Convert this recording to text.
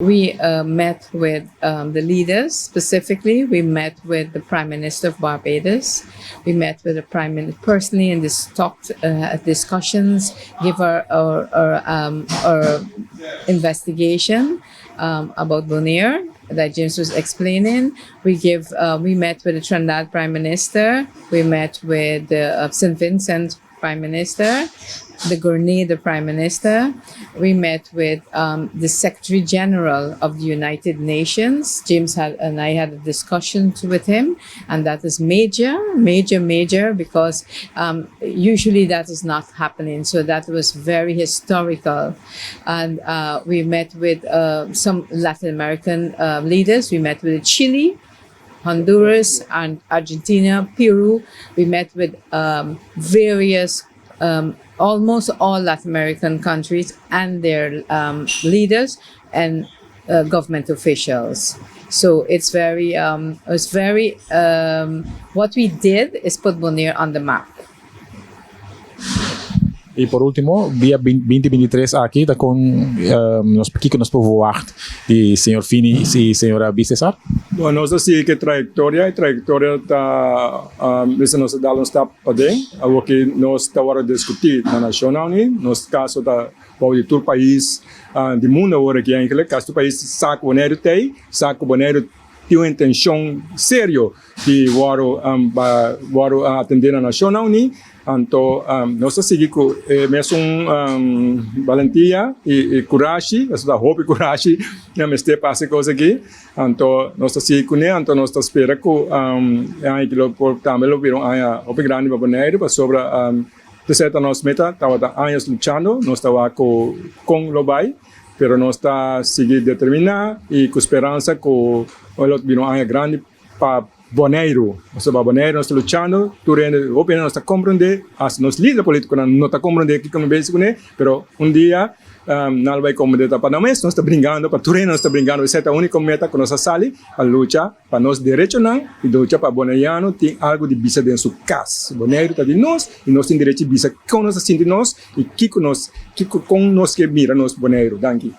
We met with the leaders. Specifically, we met with the Prime Minister of Barbados. We met with the Prime Minister personally and talked at discussions, give our investigation about Bonieru that James was explaining. We met with the Trinidad Prime Minister. We met with the St. Vincent Prime Minister, the Grenada Prime Minister. We met with the Secretary General of the United Nations. James and I had a discussion with him, and that is major, because usually that is not happening. So that was very historical. And we met with some Latin American leaders. We met with Chile, Honduras, and Argentina, Peru. We met with various almost all Latin American countries and their leaders and government officials. So it's what we did is put Boneiru on the map. E por último, via 2023 aqui está com nos kiko nos povoacht de senhor Finies e Sra Bissesar. Bom, nós assim que trajetória tá nós dá step para dentro, o que nós está agora discutir na Nashonan Uni, nos caso da de todo país do mundo agora que é caso do país saco Boneiru tem uma intenção sério de varo atender na Nashonan Uni. Então, nós seguimos com mesmo valentia e coragem, essa hope e coragem, mas tem passe coisa aqui. Então, nós seguimos com ele, então nós esperamos que também lo viram o grande para Boneiru, para sobre de certa nossa meta, estava anos lutando, nós estava com o vai, pero nós está seguindo determinar e com esperança que o outro viram grande para Boneiru, Boneiru nós estamos lutando, Durante o governo nós está compreendendo, as nossos líderes políticos não está compreendendo que como bem com ele, mas dia não vai compreender para nós está brincando, para Durante nós está brincando, essa é a única meta que nós sali a lucha para nós direitos não e lucha para Boneiru tem algo de bisa dentro sua casa, Boneiru está de nós e nós tem direito de bisa com nós assim de nós e kiko com nós que mira nós Boneiru, danke.